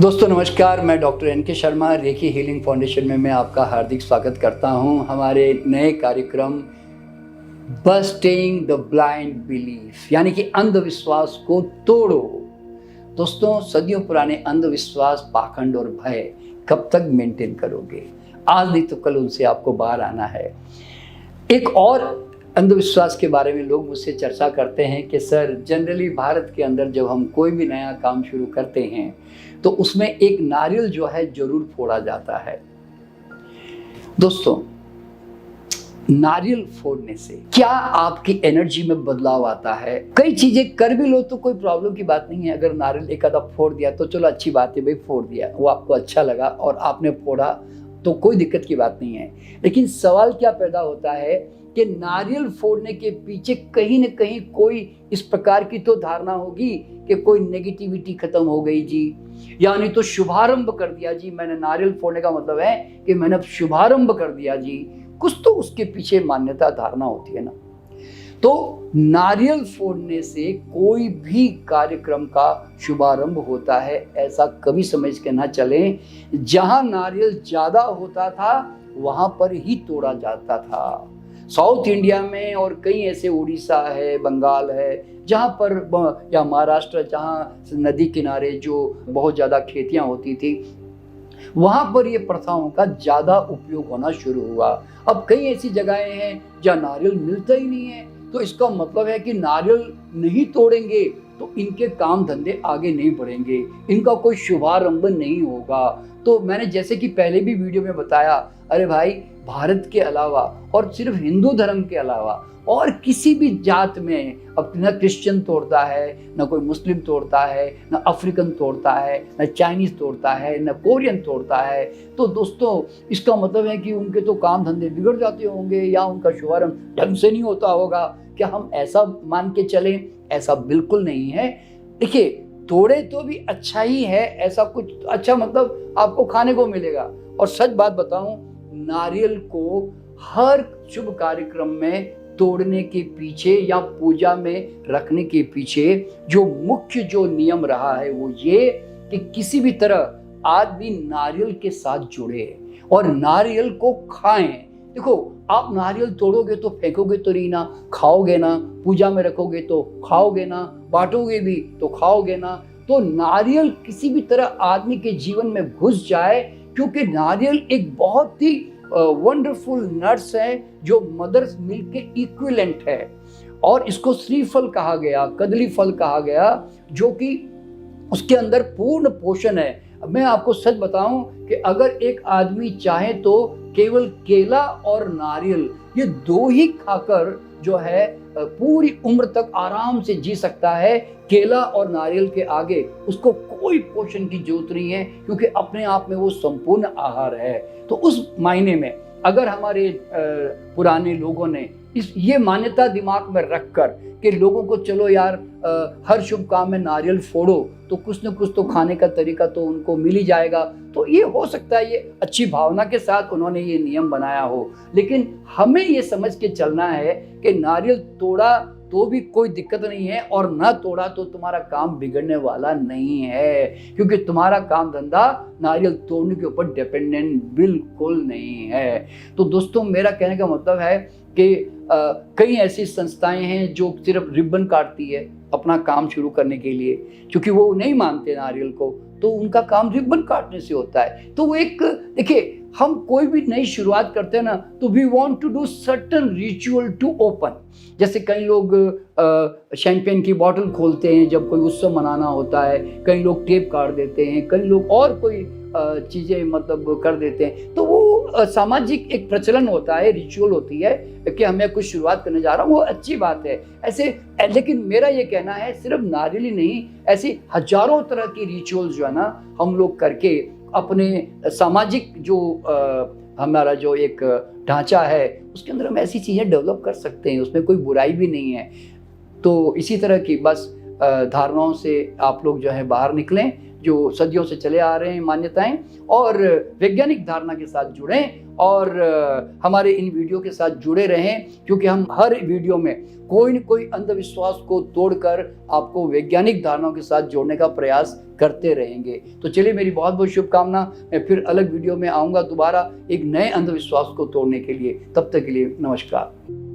दोस्तों नमस्कार, मैं डॉक्टर एन.के. शर्मा रेखी हीलिंग फाउंडेशन में मैं आपका हार्दिक स्वागत करता हूं हमारे नए कार्यक्रम बस्टिंग द ब्लाइंड बिलीफ यानी कि अंधविश्वास को तोड़ो। दोस्तों, सदियों पुराने अंधविश्वास, पाखंड और भय कब तक मेंटेन करोगे? आज नहीं तो कल उनसे आपको बाहर आना है। एक और अंधविश्वास के बारे में लोग मुझसे चर्चा करते हैं कि सर, जनरली भारत के अंदर जब हम कोई भी नया काम शुरू करते हैं तो उसमें एक नारियल जो है जरूर फोड़ा जाता है। दोस्तों, नारियल फोड़ने से क्या आपकी एनर्जी में बदलाव आता है? कई चीजें कर भी लो तो कोई प्रॉब्लम की बात नहीं है। अगर नारियल एक आधा फोड़ दिया तो चलो अच्छी बात है भाई, फोड़ दिया, वो आपको अच्छा लगा और आपने फोड़ा तो कोई दिक्कत की बात नहीं है। लेकिन सवाल क्या पैदा होता है कि नारियल फोड़ने के पीछे कहीं न कहीं कोई इस प्रकार की तो धारणा होगी कि कोई नेगेटिविटी खत्म हो गई जी, यानी तो शुभारंभ कर दिया जी। मैंने नारियल फोड़ने का मतलब है कि मैंने शुभारंभ कर दिया जी। कुछ तो उसके पीछे मान्यता, धारणा होती है ना। तो नारियल फोड़ने से कोई भी कार्यक्रम का शुभारंभ होता है, ऐसा कभी समझ के ना चलें। जहां नारियल ज्यादा होता था वहां पर ही तोड़ा जाता था। साउथ इंडिया में और कई ऐसे, उड़ीसा है, बंगाल है, जहाँ पर या महाराष्ट्र, जहाँ नदी किनारे जो बहुत ज़्यादा खेतियाँ होती थी, वहाँ पर ये प्रथाओं का ज़्यादा उपयोग होना शुरू हुआ। अब कई ऐसी जगहें हैं जहाँ नारियल मिलता ही नहीं है, तो इसका मतलब है कि नारियल नहीं तोड़ेंगे तो इनके काम धंधे आगे नहीं बढ़ेंगे, इनका कोई शुभारंभ नहीं होगा। तो मैंने जैसे कि पहले भी वीडियो में बताया, अरे भाई, भारत के अलावा और सिर्फ हिंदू धर्म के अलावा और किसी भी जात में अब न क्रिश्चियन तोड़ता है, न कोई मुस्लिम तोड़ता है, न अफ्रीकन तोड़ता है, न चाइनीज तोड़ता है, न कोरियन तोड़ता है। तो दोस्तों, इसका मतलब है कि उनके तो काम धंधे बिगड़ जाते होंगे या उनका शुभारंभ ढंग से नहीं होता होगा। क्या हम ऐसा मान के चलें? ऐसा बिल्कुल नहीं है। देखिए, तोड़े तो भी अच्छा ही है, ऐसा कुछ अच्छा मतलब आपको खाने को मिलेगा। और सच बात बताऊं, नारियल को हर शुभ कार्यक्रम में तोड़ने के पीछे या पूजा में रखने के पीछे जो मुख्य जो नियम रहा है वो ये कि किसी भी तरह आदमी नारियल के साथ जुड़े और नारियल को खाएं। देखो, आप नारियल तोड़ोगे तो फेंकोगे तो नहीं ना, खाओगे ना, पूजा में रखोगे तो खाओगे ना, बांटोगे भी तो खाओगे ना। तो नारियल किसी भी तरह आदमी के जीवन में घुस जाए, क्योंकि नारियल एक बहुत ही वंडरफुल नट्स है जो मदर्स मिल्क के इक्विवेलेंट है। और इसको श्रीफल कहा गया, कदली फल कहा गया, जो कि उसके अंदर पूर्ण पोषण है। मैं आपको सच बताऊं कि अगर एक आदमी चाहे तो केवल केला और नारियल, ये दो ही खाकर जो है पूरी उम्र तक आराम से जी सकता है। केला और नारियल के आगे उसको कोई पोषण की जरूरत नहीं है, क्योंकि अपने आप में वो संपूर्ण आहार है। तो उस मायने में अगर हमारे पुराने लोगों ने ये मान्यता दिमाग में रखकर कि लोगों को चलो यार, हर शुभ काम में नारियल फोड़ो तो कुछ न कुछ तो खाने का तरीका तो उनको मिल ही जाएगा, तो ये हो सकता है ये अच्छी भावना के साथ उन्होंने ये नियम बनाया हो। लेकिन हमें ये समझ के चलना है कि नारियल तोड़ा तो भी कोई दिक्कत नहीं है और ना तोड़ा तो तुम्हारा काम बिगड़ने वाला नहीं है, क्योंकि तुम्हारा काम धंधा नारियल तोड़ने के ऊपर डिपेंडेंट बिल्कुल नहीं है। तो दोस्तों, मेरा कहने का मतलब है कि कई ऐसी संस्थाएं हैं जो सिर्फ रिबन काटती है अपना काम शुरू करने के लिए, क्योंकि वो नहीं मानते नारियल को, तो उनका काम रिबन काटने से होता है। तो वो एक, देखिए, हम कोई भी नई शुरुआत करते हैं ना, तो we want to do certain ritual to open. जैसे कई लोग शैंपेन की बोतल खोलते हैं जब कोई उत्सव मनाना होता है, कई लोग टेप काट देते हैं, कई लोग और कोई चीज़ें मतलब कर देते हैं। तो वो सामाजिक एक प्रचलन होता है, रिचुअल होती है कि हमें कुछ शुरुआत करने जा रहा हूँ, वो अच्छी बात है ऐसे। लेकिन मेरा ये कहना है, सिर्फ नारियल ही नहीं, ऐसी हजारों तरह की रिचुअल जो है ना, हम लोग करके अपने सामाजिक जो हमारा जो एक ढांचा है उसके अंदर हम ऐसी चीज़ें डेवलप कर सकते हैं, उसमें कोई बुराई भी नहीं है। तो इसी तरह की बस धारणाओं से आप लोग जो है बाहर निकलें, जो सदियों से चले आ रहे हैं मान्यताएं, और वैज्ञानिक धारणा के साथ जुड़ें और हमारे इन वीडियो के साथ जुड़े रहें, क्योंकि हम हर वीडियो में कोई न कोई अंधविश्वास को तोड़कर आपको वैज्ञानिक धारणाओं के साथ जोड़ने का प्रयास करते रहेंगे। तो चलिए, मेरी बहुत बहुत शुभकामना। मैं फिर अलग वीडियो में आऊँगा दोबारा एक नए अंधविश्वास को तोड़ने के लिए। तब तक के लिए नमस्कार।